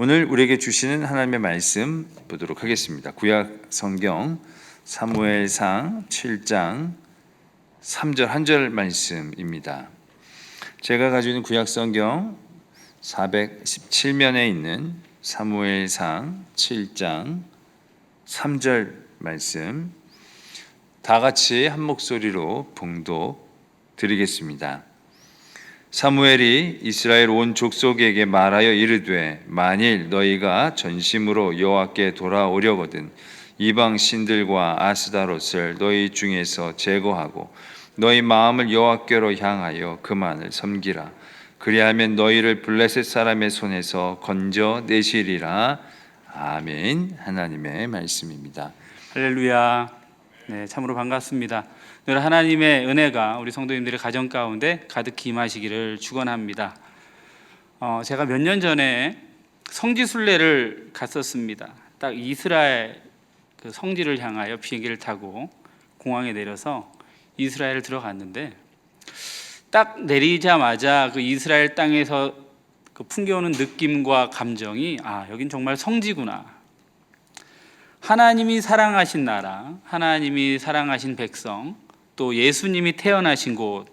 오늘 우리에게 주시는 하나님의 말씀 보도록 하겠습니다. 구약 성경 사무엘상 7장 3절 한 절 말씀입니다. 제가 가지고 있는 구약 성경 417면에 있는 사무엘상 7장 3절 말씀 다 같이 한 목소리로 봉독 드리겠습니다. 사무엘이 이스라엘 온 족속에게 말하여 이르되 만일 너희가 전심으로 여호와께 돌아오려거든 이방 신들과 아스다롯을 너희 중에서 제거하고 너희 마음을 여호와께로 향하여 그만을 섬기라. 그리하면 너희를 블레셋 사람의 손에서 건져내시리라. 아멘. 하나님의 말씀입니다. 할렐루야. 네, 참으로 반갑습니다. 늘 하나님의 은혜가 우리 성도님들의 가정 가운데 가득히 임하시기를 축원합니다. 제가 몇 년 전에 성지 순례를 갔었습니다. 딱 이스라엘 그 성지를 향하여 비행기를 타고 공항에 내려서 이스라엘을 들어갔는데 딱 내리자마자 그 이스라엘 땅에서 그 풍겨오는 느낌과 감정이 여긴 정말 성지구나. 하나님이 사랑하신 나라, 하나님이 사랑하신 백성, 또 예수님이 태어나신 곳,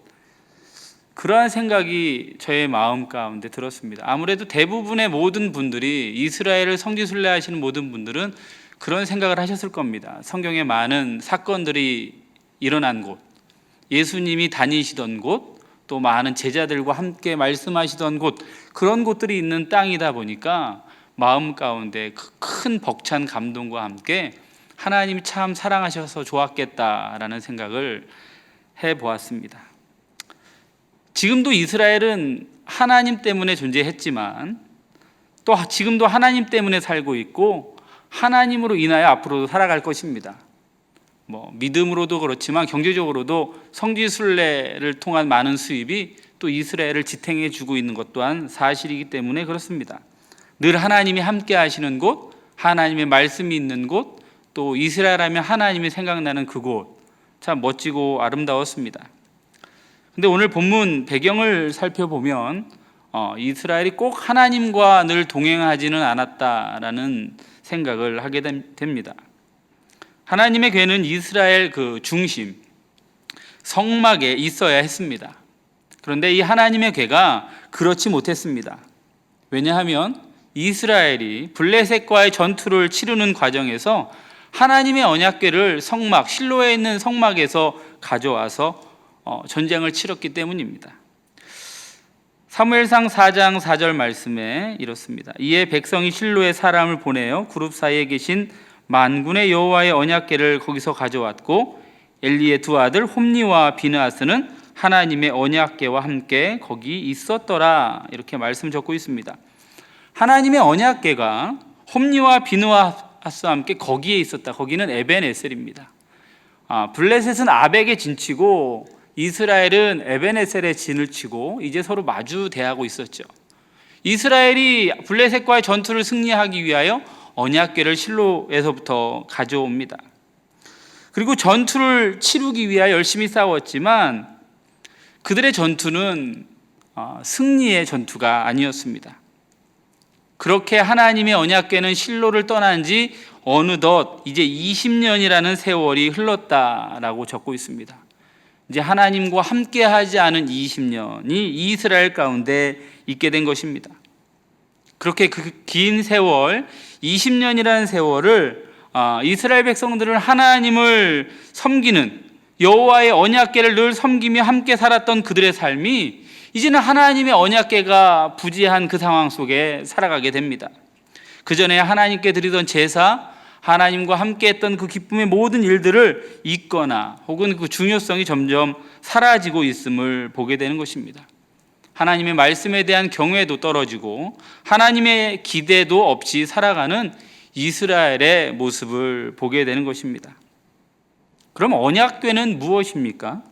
그러한 생각이 저의 마음 가운데 들었습니다. 아무래도 대부분의 모든 분들이 이스라엘을 성지 순례하시는 모든 분들은 그런 생각을 하셨을 겁니다. 성경에 많은 사건들이 일어난 곳, 예수님이 다니시던 곳, 또 많은 제자들과 함께 말씀하시던 곳, 그런 곳들이 있는 땅이다 보니까 마음 가운데 큰 벅찬 감동과 함께 하나님이 참 사랑하셔서 좋았겠다라는 생각을 해보았습니다. 지금도 이스라엘은 하나님 때문에 존재했지만 또 지금도 하나님 때문에 살고 있고 하나님으로 인하여 앞으로도 살아갈 것입니다. 믿음으로도 그렇지만 경제적으로도 성지 순례를 통한 많은 수입이 또 이스라엘을 지탱해 주고 있는 것 또한 사실이기 때문에 그렇습니다. 늘 하나님이 함께 하시는 곳, 하나님의 말씀이 있는 곳, 또 이스라엘 하면 하나님이 생각나는 그곳, 참 멋지고 아름다웠습니다. 근데 오늘 본문 배경을 살펴보면 이스라엘이 꼭 하나님과 늘 동행하지는 않았다라는 생각을 하게 됩니다. 하나님의 궤는 이스라엘 그 중심, 성막에 있어야 했습니다. 그런데 이 하나님의 궤가 그렇지 못했습니다. 왜냐하면 이스라엘이 블레셋과의 전투를 치르는 과정에서 하나님의 언약궤를 성막, 실로에 있는 성막에서 가져와서 전쟁을 치렀기 때문입니다. 사무엘상 4장 4절 말씀에 이렇습니다. 이에 백성이 실로에 사람을 보내어 그룹 사이에 계신 만군의 여호와의 언약궤를 거기서 가져왔고 엘리의 두 아들 홈니와 비느하스는 하나님의 언약궤와 함께 거기 있었더라. 이렇게 말씀 적고 있습니다. 하나님의 언약궤가 홈니와 비느하스와 함께 거기에 있었다. 거기는 에벤에셀입니다. 블레셋은 아벡의 진치고 이스라엘은 에벤에셀의 진을 치고 이제 서로 마주 대하고 있었죠. 이스라엘이 블레셋과의 전투를 승리하기 위하여 언약궤를 실로에서부터 가져옵니다. 그리고 전투를 치르기 위하여 열심히 싸웠지만 그들의 전투는 승리의 전투가 아니었습니다. 그렇게 하나님의 언약궤는 실로를 떠난 지 어느덧 이제 20년이라는 세월이 흘렀다라고 적고 있습니다. 이제 하나님과 함께 하지 않은 20년이 이스라엘 가운데 있게 된 것입니다. 그렇게 그 긴 세월, 20년이라는 세월을 이스라엘 백성들은 하나님을 섬기는 여호와의 언약궤를 늘 섬기며 함께 살았던 그들의 삶이 이제는 하나님의 언약궤가 부재한 그 상황 속에 살아가게 됩니다. 그 전에 하나님께 드리던 제사, 하나님과 함께 했던 그 기쁨의 모든 일들을 잊거나 혹은 그 중요성이 점점 사라지고 있음을 보게 되는 것입니다. 하나님의 말씀에 대한 경외도 떨어지고 하나님의 기대도 없이 살아가는 이스라엘의 모습을 보게 되는 것입니다. 그럼 언약궤는 무엇입니까?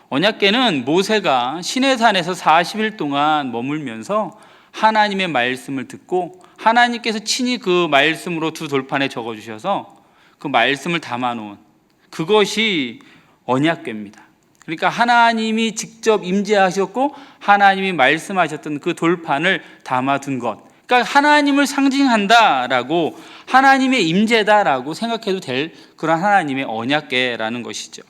언약궤는 모세가 시내산에서 40일 동안 머물면서 하나님의 말씀을 듣고 하나님께서 친히 그 말씀으로 두 돌판에 적어주셔서 그 말씀을 담아놓은 그것이 언약궤입니다. 그러니까 하나님이 직접 임재하셨고 하나님이 말씀하셨던 그 돌판을 담아둔 것, 그러니까 하나님을 상징한다라고, 하나님의 임재다라고 생각해도 될 그런 하나님의 언약궤라는 것이죠.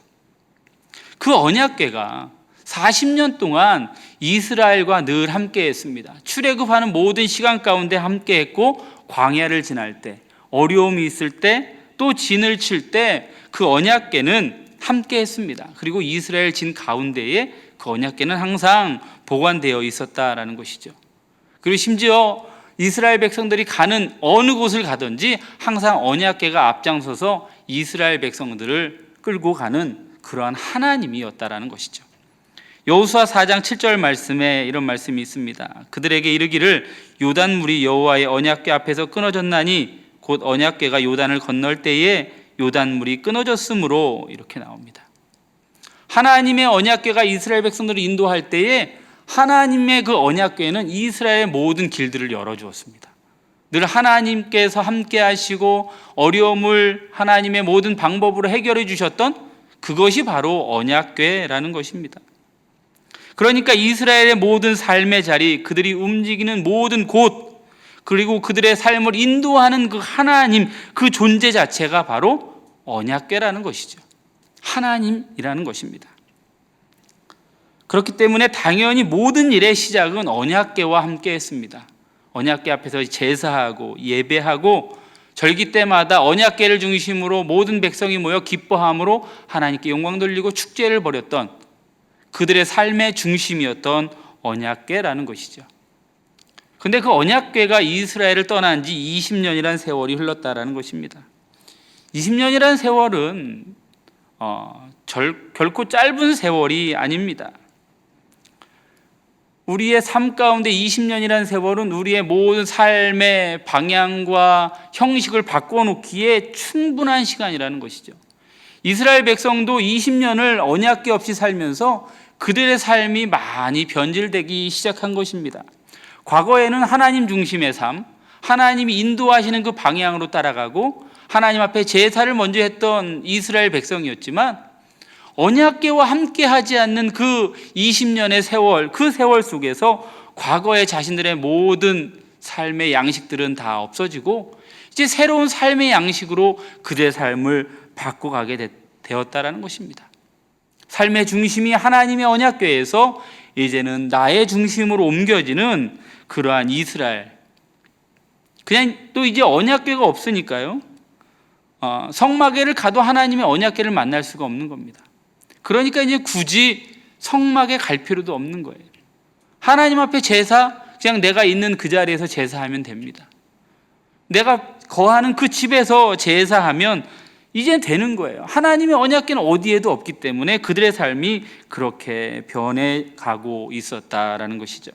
그 언약궤가 40년 동안 이스라엘과 늘 함께했습니다. 출애굽하는 모든 시간 가운데 함께했고, 광야를 지날 때, 어려움이 있을 때, 또 진을 칠 때 그 언약궤는 함께했습니다. 그리고 이스라엘 진 가운데에 그 언약궤는 항상 보관되어 있었다라는 것이죠. 그리고 심지어 이스라엘 백성들이 가는 어느 곳을 가든지 항상 언약궤가 앞장서서 이스라엘 백성들을 끌고 가는 그러한 하나님이었다라는 것이죠. 여호수아 4장 7절 말씀에 이런 말씀이 있습니다. 그들에게 이르기를 요단물이 여호와의 언약궤 앞에서 끊어졌나니 곧 언약궤가 요단을 건널 때에 요단물이 끊어졌으므로, 이렇게 나옵니다. 하나님의 언약궤가 이스라엘 백성들을 인도할 때에 하나님의 그 언약궤는 이스라엘의 모든 길들을 열어주었습니다. 늘 하나님께서 함께 하시고 어려움을 하나님의 모든 방법으로 해결해 주셨던 그것이 바로 언약궤라는 것입니다. 그러니까 이스라엘의 모든 삶의 자리, 그들이 움직이는 모든 곳, 그리고 그들의 삶을 인도하는 그 하나님, 그 존재 자체가 바로 언약궤라는 것이죠. 하나님이라는 것입니다. 그렇기 때문에 당연히 모든 일의 시작은 언약궤와 함께 했습니다. 언약궤 앞에서 제사하고 예배하고 절기 때마다 언약궤를 중심으로 모든 백성이 모여 기뻐함으로 하나님께 영광 돌리고 축제를 벌였던, 그들의 삶의 중심이었던 언약궤라는 것이죠. 근데 그 언약궤가 이스라엘을 떠난 지 20년이라는 세월이 흘렀다라는 것입니다. 20년이라는 세월은 결코 짧은 세월이 아닙니다. 우리의 삶 가운데 20년이라는 세월은 우리의 모든 삶의 방향과 형식을 바꿔놓기에 충분한 시간이라는 것이죠. 이스라엘 백성도 20년을 언약궤 없이 살면서 그들의 삶이 많이 변질되기 시작한 것입니다. 과거에는 하나님 중심의 삶, 하나님이 인도하시는 그 방향으로 따라가고 하나님 앞에 제사를 먼저 했던 이스라엘 백성이었지만, 언약궤와 함께 하지 않는 그 20년의 세월, 그 세월 속에서 과거의 자신들의 모든 삶의 양식들은 다 없어지고 이제 새로운 삶의 양식으로 그들의 삶을 바꿔가게 되었다라는 것입니다. 삶의 중심이 하나님의 언약궤에서 이제는 나의 중심으로 옮겨지는 그러한 이스라엘. 그냥 또 이제 언약궤가 없으니까요, 성막에를 가도 하나님의 언약궤를 만날 수가 없는 겁니다. 그러니까 이제 굳이 성막에 갈 필요도 없는 거예요. 하나님 앞에 제사, 그냥 내가 있는 그 자리에서 제사하면 됩니다. 내가 거하는 그 집에서 제사하면 이제 되는 거예요. 하나님의 언약궤는 어디에도 없기 때문에 그들의 삶이 그렇게 변해가고 있었다라는 것이죠.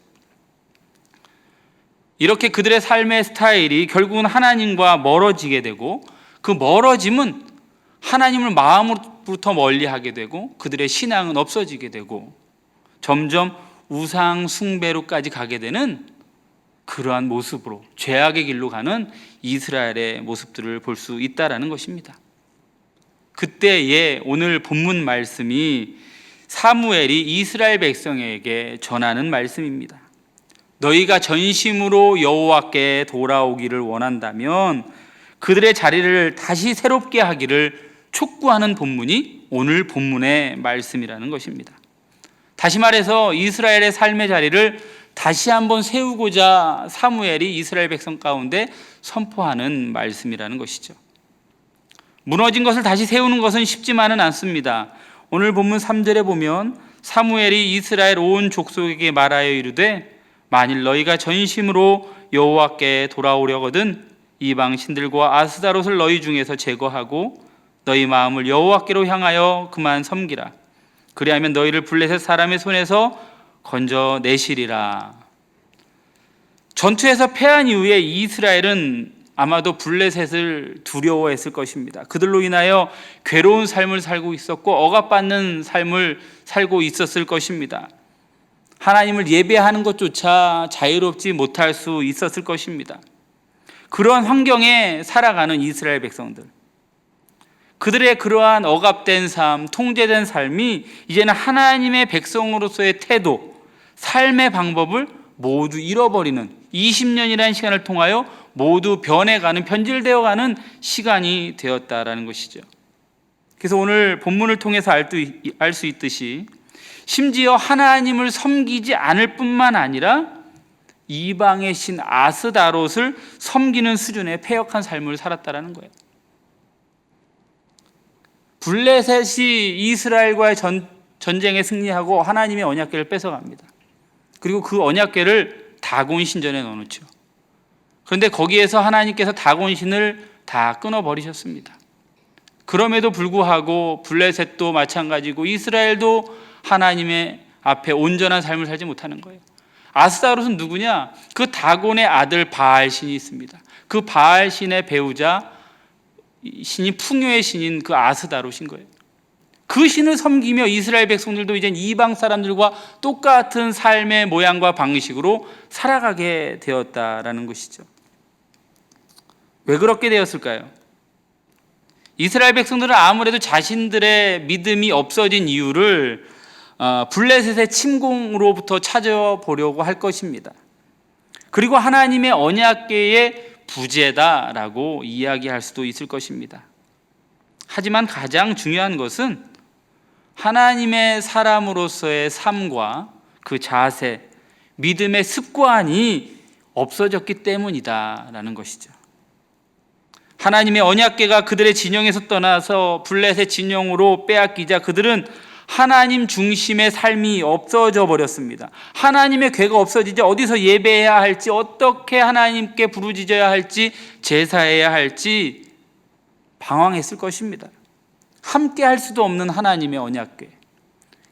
이렇게 그들의 삶의 스타일이 결국은 하나님과 멀어지게 되고, 그 멀어짐은 하나님을 마음으로부터 멀리하게 되고 그들의 신앙은 없어지게 되고 점점 우상 숭배로까지 가게 되는 그러한 모습으로, 죄악의 길로 가는 이스라엘의 모습들을 볼 수 있다라는 것입니다. 그때에 오늘 본문 말씀이 사무엘이 이스라엘 백성에게 전하는 말씀입니다. 너희가 전심으로 여호와께 돌아오기를 원한다면 그들의 자리를 다시 새롭게 하기를 촉구하는 본문이 오늘 본문의 말씀이라는 것입니다. 다시 말해서 이스라엘의 삶의 자리를 다시 한번 세우고자 사무엘이 이스라엘 백성 가운데 선포하는 말씀이라는 것이죠. 무너진 것을 다시 세우는 것은 쉽지만은 않습니다. 오늘 본문 3절에 보면 사무엘이 이스라엘 온 족속에게 말하여 이르되 만일 너희가 전심으로 여호와께 돌아오려거든 이방 신들과 아스다롯을 너희 중에서 제거하고 너희 마음을 여호와께로 향하여 그만 섬기라. 그리하면 너희를 블레셋 사람의 손에서 건져내시리라. 전투에서 패한 이후에 이스라엘은 아마도 블레셋을 두려워했을 것입니다. 그들로 인하여 괴로운 삶을 살고 있었고 억압받는 삶을 살고 있었을 것입니다. 하나님을 예배하는 것조차 자유롭지 못할 수 있었을 것입니다. 그러한 환경에 살아가는 이스라엘 백성들, 그들의 그러한 억압된 삶, 통제된 삶이 이제는 하나님의 백성으로서의 태도, 삶의 방법을 모두 잃어버리는 20년이라는 시간을 통하여 모두 변해가는, 변질되어가는 시간이 되었다라는 것이죠. 그래서 오늘 본문을 통해서 알 수 있듯이 심지어 하나님을 섬기지 않을 뿐만 아니라 이방의 신 아스다롯을 섬기는 수준의 패역한 삶을 살았다라는 거예요. 블레셋이 이스라엘과의 전쟁에 승리하고 하나님의 언약궤를 뺏어갑니다. 그리고 그 언약궤를 다곤 신전에 넣어놓죠. 그런데 거기에서 하나님께서 다곤 신을 다 끊어버리셨습니다. 그럼에도 불구하고 블레셋도 마찬가지고 이스라엘도 하나님의 앞에 온전한 삶을 살지 못하는 거예요. 아스다롯은 누구냐? 그 다곤의 아들 바알신이 있습니다. 그 바알신의 배우자 신이 풍요의 신인 그 아스다롯인 거예요. 그 신을 섬기며 이스라엘 백성들도 이제 이방 사람들과 똑같은 삶의 모양과 방식으로 살아가게 되었다라는 것이죠. 왜 그렇게 되었을까요? 이스라엘 백성들은 아무래도 자신들의 믿음이 없어진 이유를 블레셋의 침공으로부터 찾아보려고 할 것입니다. 그리고 하나님의 언약궤의 부재다라고 이야기할 수도 있을 것입니다. 하지만 가장 중요한 것은 하나님의 사람으로서의 삶과 그 자세, 믿음의 습관이 없어졌기 때문이다라는 것이죠. 하나님의 언약궤가 그들의 진영에서 떠나서 블레셋 진영으로 빼앗기자 그들은 하나님 중심의 삶이 없어져 버렸습니다. 하나님의 궤가 없어지자 어디서 예배해야 할지, 어떻게 하나님께 부르짖어야 할지, 제사해야 할지 방황했을 것입니다. 함께 할 수도 없는 하나님의 언약궤.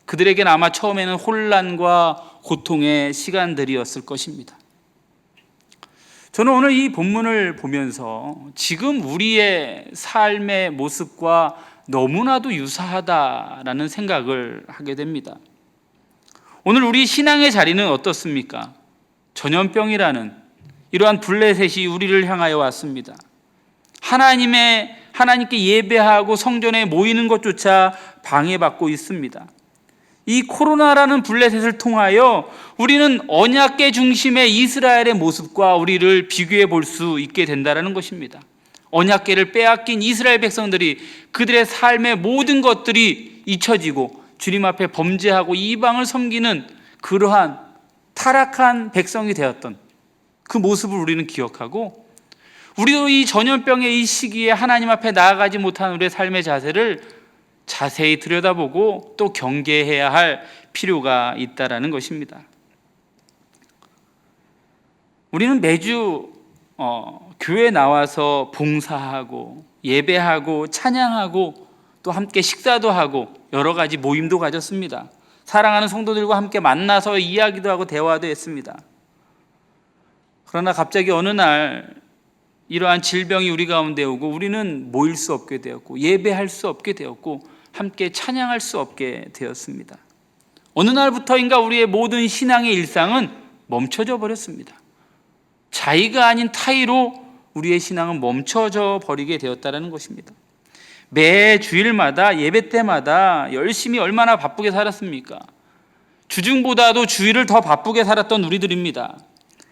그들에게는 아마 처음에는 혼란과 고통의 시간들이었을 것입니다. 저는 오늘 이 본문을 보면서 지금 우리의 삶의 모습과 너무나도 유사하다라는 생각을 하게 됩니다. 오늘 우리 신앙의 자리는 어떻습니까? 전염병이라는 이러한 블레셋이 우리를 향하여 왔습니다. 하나님께 예배하고 성전에 모이는 것조차 방해받고 있습니다. 이 코로나라는 블레셋을 통하여 우리는 언약궤 중심의 이스라엘의 모습과 우리를 비교해 볼 수 있게 된다는 것입니다. 언약궤를 빼앗긴 이스라엘 백성들이 그들의 삶의 모든 것들이 잊혀지고 주님 앞에 범죄하고 이방을 섬기는 그러한 타락한 백성이 되었던 그 모습을 우리는 기억하고, 우리도 이 전염병의 이 시기에 하나님 앞에 나아가지 못한 우리의 삶의 자세를 자세히 들여다보고 또 경계해야 할 필요가 있다라는 것입니다. 우리는 매주 교회 나와서 봉사하고 예배하고 찬양하고 또 함께 식사도 하고 여러 가지 모임도 가졌습니다. 사랑하는 성도들과 함께 만나서 이야기도 하고 대화도 했습니다. 그러나 갑자기 어느 날 이러한 질병이 우리 가운데 오고 우리는 모일 수 없게 되었고 예배할 수 없게 되었고 함께 찬양할 수 없게 되었습니다. 어느 날부터인가 우리의 모든 신앙의 일상은 멈춰져 버렸습니다. 자의가 아닌 타의로 우리의 신앙은 멈춰져 버리게 되었다는 것입니다. 매 주일마다 예배 때마다 열심히 얼마나 바쁘게 살았습니까? 주중보다도 주일을 더 바쁘게 살았던 우리들입니다.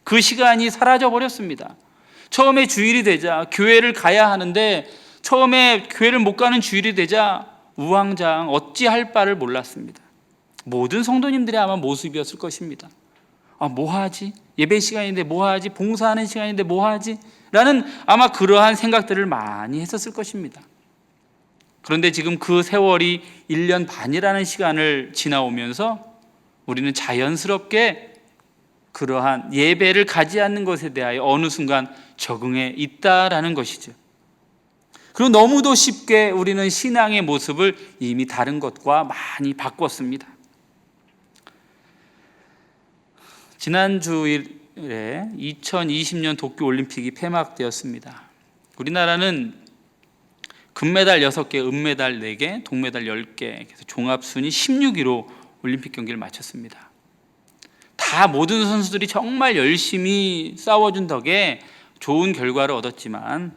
그 시간이 사라져 버렸습니다. 처음에 주일이 되자 교회를 가야 하는데 처음에 교회를 못 가는 주일이 되자 우왕좌왕 어찌할 바를 몰랐습니다. 모든 성도님들의 아마 모습이었을 것입니다. 뭐하지? 예배 시간인데 뭐하지? 봉사하는 시간인데 뭐하지? 라는 아마 그러한 생각들을 많이 했었을 것입니다. 그런데 지금 그 세월이 1년 반이라는 시간을 지나오면서 우리는 자연스럽게 그러한 예배를 가지 않는 것에 대하여 어느 순간 적응해 있다라는 것이죠. 그리고 너무도 쉽게 우리는 신앙의 모습을 이미 다른 것과 많이 바꿨습니다. 지난 주일에 2020년 도쿄올림픽이 폐막되었습니다. 우리나라는 금메달 6개, 은메달 4개, 동메달 10개, 그래서 종합순위 16위로 올림픽 경기를 마쳤습니다. 다 모든 선수들이 정말 열심히 싸워준 덕에 좋은 결과를 얻었지만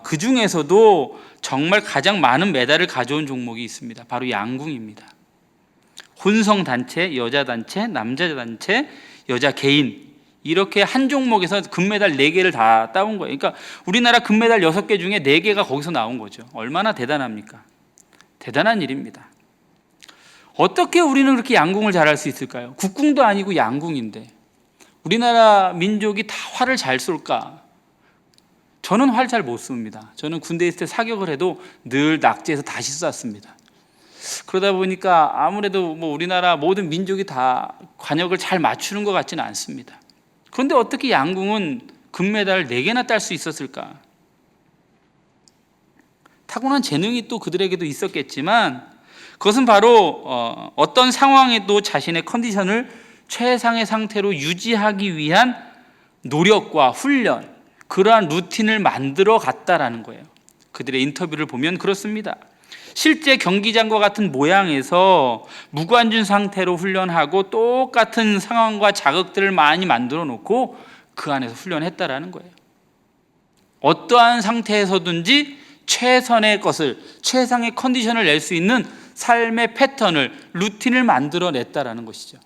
그 중에서도 정말 가장 많은 메달을 가져온 종목이 있습니다. 바로 양궁입니다. 혼성 단체, 여자 단체, 남자 단체, 여자 개인 이렇게 한 종목에서 금메달 4개를 다 따온 거예요. 그러니까 우리나라 금메달 6개 중에 4개가 거기서 나온 거죠. 얼마나 대단합니까? 대단한 일입니다. 어떻게 우리는 그렇게 양궁을 잘할 수 있을까요? 국궁도 아니고 양궁인데 우리나라 민족이 다 활을 잘 쏠까? 저는 활 잘 못 쏩니다. 저는 군대 있을 때 사격을 해도 늘 낙제해서 다시 쐈습니다. 그러다 보니까 아무래도 뭐 우리나라 모든 민족이 다 관역을 잘 맞추는 것 같지는 않습니다. 그런데 어떻게 양궁은 금메달 4개나 딸 수 있었을까? 타고난 재능이 또 그들에게도 있었겠지만 그것은 바로 어떤 상황에도 자신의 컨디션을 최상의 상태로 유지하기 위한 노력과 훈련, 그러한 루틴을 만들어 갔다라는 거예요. 그들의 인터뷰를 보면 그렇습니다. 실제 경기장과 같은 모양에서 무관중 상태로 훈련하고 똑같은 상황과 자극들을 많이 만들어 놓고 그 안에서 훈련했다라는 거예요. 어떠한 상태에서든지 최선의 것을, 최상의 컨디션을 낼 수 있는 삶의 패턴을, 루틴을 만들어 냈다라는 것이죠.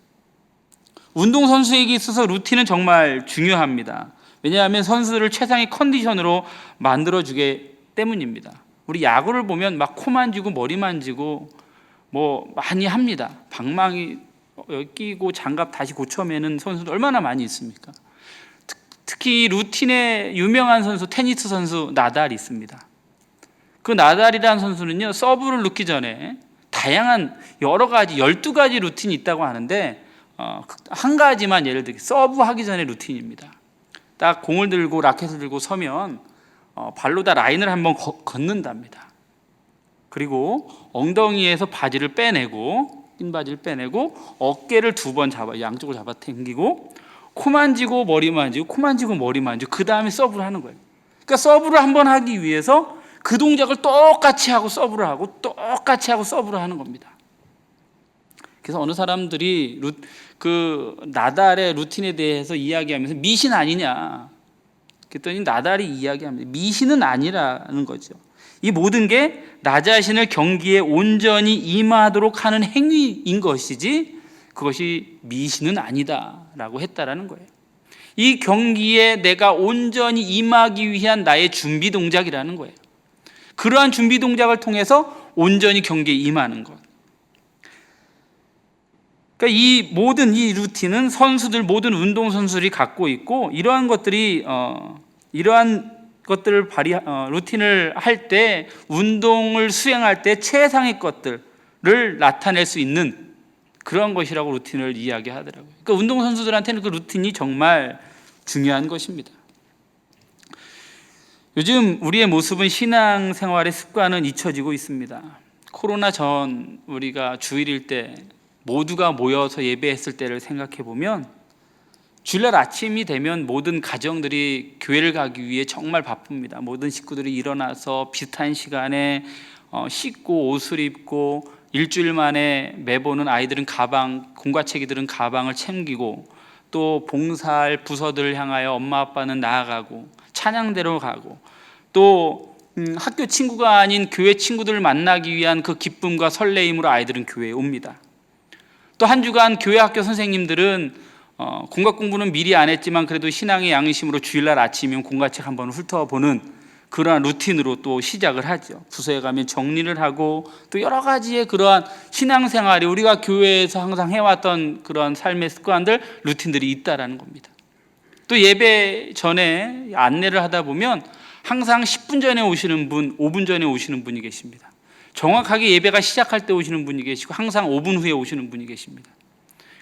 운동선수에게 있어서 루틴은 정말 중요합니다. 왜냐하면 선수를 최상의 컨디션으로 만들어주기 때문입니다. 우리 야구를 보면 막 코 만지고 머리 만지고 뭐 많이 합니다. 방망이 끼고 장갑 다시 고쳐매는 선수도 얼마나 많이 있습니까? 특히 루틴에 유명한 선수, 테니스 선수 나달이 있습니다. 그 나달이라는 선수는요, 서브를 넣기 전에 다양한 여러 가지 12가지 루틴이 있다고 하는데 한 가지만 예를 들게 서브 하기 전에 루틴입니다. 딱 공을 들고 라켓을 들고 서면 발로 다 라인을 한번 걷는답니다. 그리고 엉덩이에서 바지를 빼내고, 흰 바지를 빼내고 어깨를 2번 잡아, 양쪽을 잡아 당기고 코 만지고 머리 만지고 코 만지고 머리 만지고 그 다음에 서브를 하는 거예요. 그러니까 서브를 한번 하기 위해서 그 동작을 똑같이 하고 서브를 하고 똑같이 하고 서브를 하는 겁니다. 그래서 어느 사람들이 그 나달의 루틴에 대해서 이야기하면서 미신 아니냐 그랬더니 나달이 이야기합니다. 미신은 아니라는 거죠. 이 모든 게 나 자신을 경기에 온전히 임하도록 하는 행위인 것이지 그것이 미신은 아니다라고 했다라는 거예요. 이 경기에 내가 온전히 임하기 위한 나의 준비 동작이라는 거예요. 그러한 준비 동작을 통해서 온전히 경기에 임하는 것. 그러니까 이 모든 이 루틴은 선수들, 모든 운동 선수들이 갖고 있고 이러한 것들이 루틴을 할 때, 운동을 수행할 때 최상의 것들을 나타낼 수 있는 그런 것이라고 루틴을 이야기하더라고요. 그러니까 운동 선수들한테는 그 루틴이 정말 중요한 것입니다. 요즘 우리의 모습은 신앙생활의 습관은 잊혀지고 있습니다. 코로나 전 우리가 주일일 때 모두가 모여서 예배했을 때를 생각해 보면 주일날 아침이 되면 모든 가정들이 교회를 가기 위해 정말 바쁩니다. 모든 식구들이 일어나서 비슷한 시간에 씻고 옷을 입고 일주일 만에 매보는 아이들은 가방, 공과체기들은 가방을 챙기고 또 봉사할 부서들을 향하여 엄마 아빠는 나아가고 찬양대로 가고 또 학교 친구가 아닌 교회 친구들을 만나기 위한 그 기쁨과 설레임으로 아이들은 교회에 옵니다. 또 한 주간 교회 학교 선생님들은 공과 공부는 미리 안 했지만 그래도 신앙의 양심으로 주일날 아침이면 공과책 한번 훑어보는 그러한 루틴으로 또 시작을 하죠. 부서에 가면 정리를 하고 또 여러 가지의 그러한 신앙생활이 우리가 교회에서 항상 해왔던 그런 삶의 습관들, 루틴들이 있다라는 겁니다. 또 예배 전에 안내를 하다 보면 항상 10분 전에 오시는 분, 5분 전에 오시는 분이 계십니다. 정확하게 예배가 시작할 때 오시는 분이 계시고 항상 5분 후에 오시는 분이 계십니다.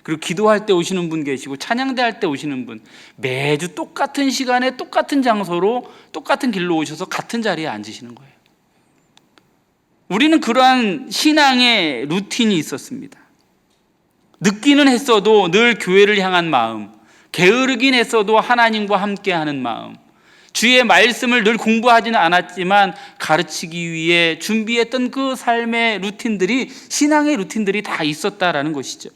그리고 기도할 때 오시는 분 계시고 찬양대 할 때 오시는 분, 매주 똑같은 시간에 똑같은 장소로 똑같은 길로 오셔서 같은 자리에 앉으시는 거예요. 우리는 그러한 신앙의 루틴이 있었습니다. 늦기는 했어도 늘 교회를 향한 마음, 게으르긴 했어도 하나님과 함께하는 마음, 주의 말씀을 늘 공부하지는 않았지만 가르치기 위해 준비했던 그 삶의 루틴들이, 신앙의 루틴들이 다 있었다라는 것이죠.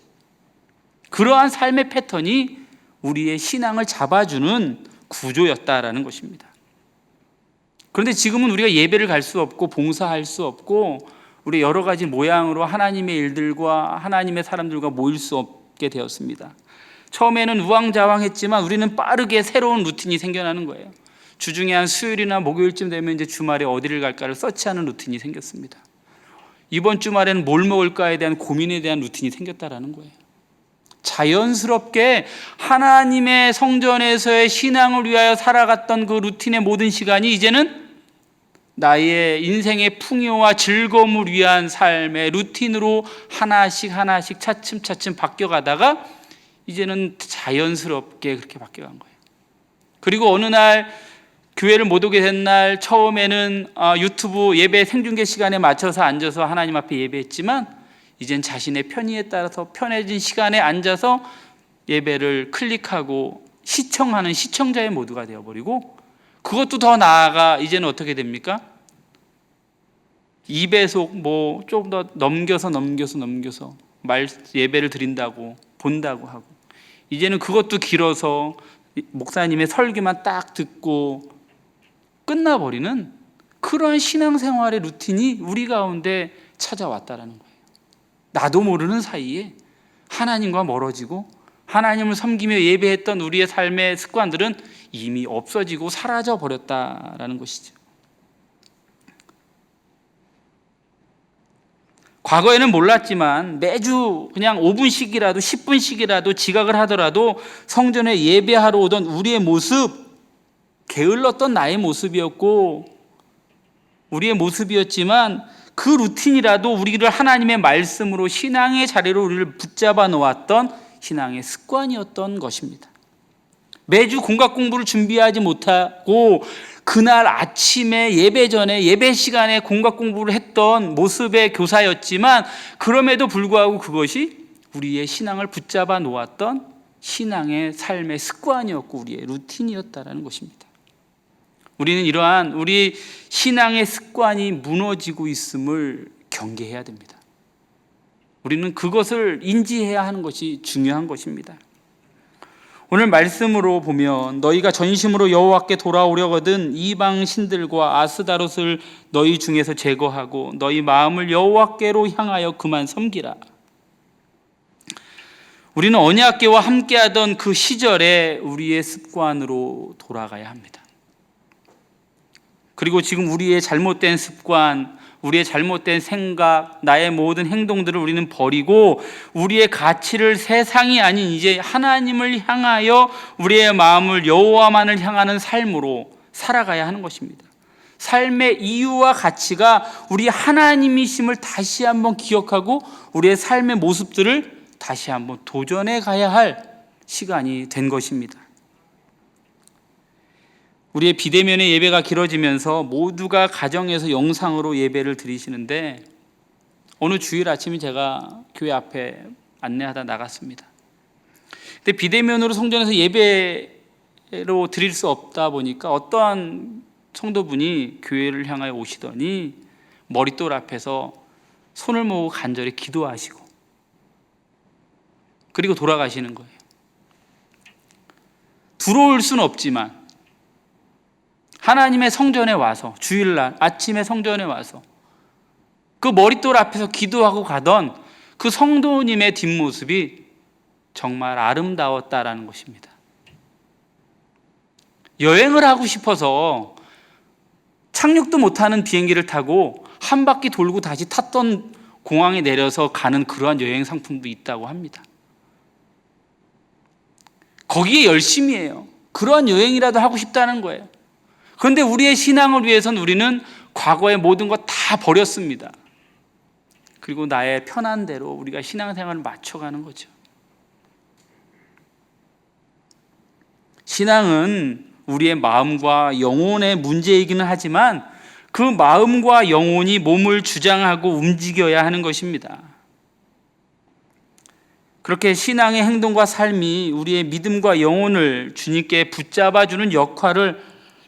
그러한 삶의 패턴이 우리의 신앙을 잡아주는 구조였다라는 것입니다. 그런데 지금은 우리가 예배를 갈 수 없고 봉사할 수 없고 우리 여러 가지 모양으로 하나님의 일들과 하나님의 사람들과 모일 수 없게 되었습니다. 처음에는 우왕좌왕했지만 우리는 빠르게 새로운 루틴이 생겨나는 거예요. 주중에 한 수요일이나 목요일쯤 되면 이제 주말에 어디를 갈까를 서치하는 루틴이 생겼습니다. 이번 주말에는 뭘 먹을까에 대한 고민에 대한 루틴이 생겼다라는 거예요. 자연스럽게 하나님의 성전에서의 신앙을 위하여 살아갔던 그 루틴의 모든 시간이 이제는 나의 인생의 풍요와 즐거움을 위한 삶의 루틴으로 하나씩 차츰차츰 바뀌어가다가 이제는 자연스럽게 그렇게 바뀌어간 거예요. 그리고 어느 날 교회를 못 오게 된 날 처음에는 유튜브 예배 생중계 시간에 맞춰서 앉아서 하나님 앞에 예배했지만 이젠 자신의 편의에 따라서 편해진 시간에 앉아서 예배를 클릭하고 시청하는 시청자의 모두가 되어버리고, 그것도 더 나아가 이제는 어떻게 됩니까? 2배속 뭐 좀 더 넘겨서 예배를 드린다고 본다고 하고, 이제는 그것도 길어서 목사님의 설교만 딱 듣고 끝나버리는 그러한 신앙생활의 루틴이 우리 가운데 찾아왔다라는 거예요. 나도 모르는 사이에 하나님과 멀어지고 하나님을 섬기며 예배했던 우리의 삶의 습관들은 이미 없어지고 사라져 버렸다라는 것이죠. 과거에는 몰랐지만 매주 그냥 5분씩이라도 10분씩이라도 지각을 하더라도 성전에 예배하러 오던 우리의 모습, 게을렀던 나의 모습이었고 우리의 모습이었지만 그 루틴이라도 우리를 하나님의 말씀으로 신앙의 자리로 우리를 붙잡아 놓았던 신앙의 습관이었던 것입니다. 매주 공각 공부를 준비하지 못하고 그날 아침에 예배 전에 예배 시간에 공각 공부를 했던 모습의 교사였지만 그럼에도 불구하고 그것이 우리의 신앙을 붙잡아 놓았던 신앙의 삶의 습관이었고 우리의 루틴이었다라는 것입니다. 우리는 이러한 우리 신앙의 습관이 무너지고 있음을 경계해야 됩니다. 우리는 그것을 인지해야 하는 것이 중요한 것입니다. 오늘 말씀으로 보면 너희가 전심으로 여호와께 돌아오려거든 이방 신들과 아스다롯을 너희 중에서 제거하고 너희 마음을 여호와께로 향하여 그만 섬기라. 우리는 언약궤와 함께하던 그 시절에 우리의 습관으로 돌아가야 합니다. 그리고 지금 우리의 잘못된 습관, 우리의 잘못된 생각, 나의 모든 행동들을 우리는 버리고 우리의 가치를 세상이 아닌 이제 하나님을 향하여 우리의 마음을 여호와만을 향하는 삶으로 살아가야 하는 것입니다. 삶의 이유와 가치가 우리 하나님이심을 다시 한번 기억하고 우리의 삶의 모습들을 다시 한번 도전해 가야 할 시간이 된 것입니다. 우리의 비대면의 예배가 길어지면서 모두가 가정에서 영상으로 예배를 드리시는데 어느 주일 아침에 제가 교회 앞에 안내하다 나갔습니다. 근데 비대면으로 성전에서 예배로 드릴 수 없다 보니까 어떠한 성도분이 교회를 향하여 오시더니 머릿돌 앞에서 손을 모으고 간절히 기도하시고 그리고 돌아가시는 거예요. 들어올 수는 없지만 하나님의 성전에 와서 주일날 아침에 성전에 와서 그 머릿돌 앞에서 기도하고 가던 그 성도님의 뒷모습이 정말 아름다웠다라는 것입니다. 여행을 하고 싶어서 착륙도 못하는 비행기를 타고 한 바퀴 돌고 다시 탔던 공항에 내려서 가는 그러한 여행 상품도 있다고 합니다. 거기에 열심히 해요. 그러한 여행이라도 하고 싶다는 거예요. 그런데 우리의 신앙을 위해서는 우리는 과거의 모든 것 다 버렸습니다. 그리고 나의 편한 대로 우리가 신앙생활을 맞춰가는 거죠. 신앙은 우리의 마음과 영혼의 문제이기는 하지만 그 마음과 영혼이 몸을 주장하고 움직여야 하는 것입니다. 그렇게 신앙의 행동과 삶이 우리의 믿음과 영혼을 주님께 붙잡아주는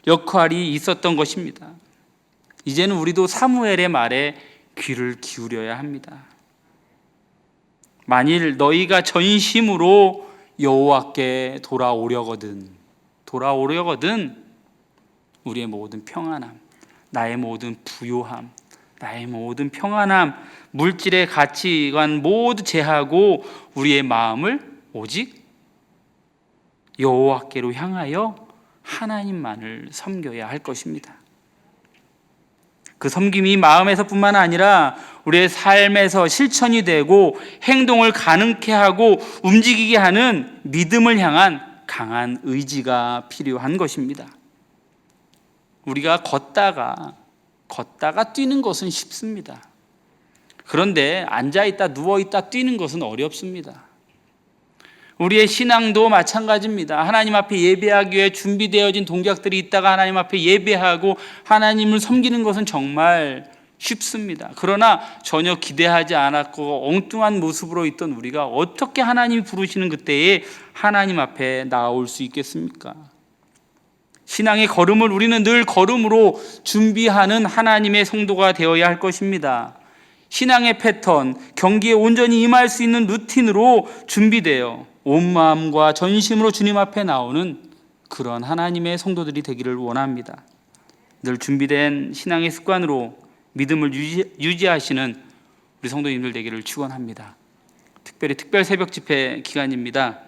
역할이 있었던 것입니다. 이제는 우리도 사무엘의 말에 귀를 기울여야 합니다. 만일 너희가 전심으로 여호와께 돌아오려거든 우리의 모든 평안함, 나의 모든 부요함, 나의 모든 평안함, 물질의 가치관 모두 제하고 우리의 마음을 오직 여호와께로 향하여 하나님만을 섬겨야 할 것입니다. 그 섬김이 마음에서뿐만 아니라 우리의 삶에서 실천이 되고 행동을 가능케 하고 움직이게 하는 믿음을 향한 강한 의지가 필요한 것입니다. 우리가 걷다가 뛰는 것은 쉽습니다. 그런데 앉아있다 누워있다 뛰는 것은 어렵습니다. 우리의 신앙도 마찬가지입니다. 하나님 앞에 예배하기 위해 준비되어진 동작들이 있다가 하나님 앞에 예배하고 하나님을 섬기는 것은 정말 쉽습니다. 그러나 전혀 기대하지 않았고 엉뚱한 모습으로 있던 우리가 어떻게 하나님이 부르시는 그때에 하나님 앞에 나올 수 있겠습니까? 신앙의 걸음을 우리는 늘 걸음으로 준비하는 하나님의 성도가 되어야 할 것입니다. 신앙의 패턴, 경기에 온전히 임할 수 있는 루틴으로 준비되어 온 마음과 전심으로 주님 앞에 나오는 그런 하나님의 성도들이 되기를 원합니다. 늘 준비된 신앙의 습관으로 믿음을 유지하시는 우리 성도님들 되기를 축원합니다. 특별히 특별 새벽 집회 기간입니다.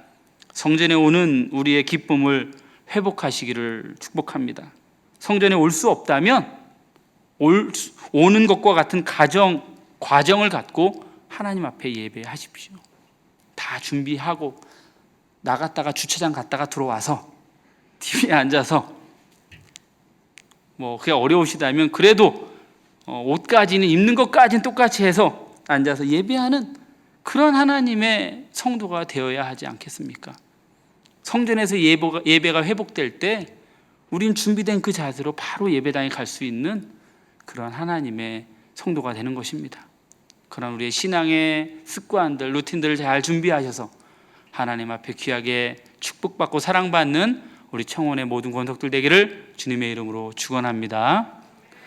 성전에 오는 우리의 기쁨을 회복하시기를 축복합니다. 성전에 올 수 없다면 오는 것과 같은 과정을 갖고 하나님 앞에 예배하십시오. 다 준비하고 나갔다가 주차장 갔다가 들어와서 TV에 앉아서 그게 어려우시다면 그래도 옷까지는 입는 것까지는 똑같이 해서 앉아서 예배하는 그런 하나님의 성도가 되어야 하지 않겠습니까? 성전에서 예배가 회복될 때 우린 준비된 그 자세로 바로 예배당에 갈 수 있는 그런 하나님의 성도가 되는 것입니다. 그런 우리의 신앙의 습관들, 루틴들을 잘 준비하셔서 하나님 앞에 귀하게 축복받고 사랑받는 우리 청원의 모든 권속들 되기를 주님의 이름으로 축원합니다.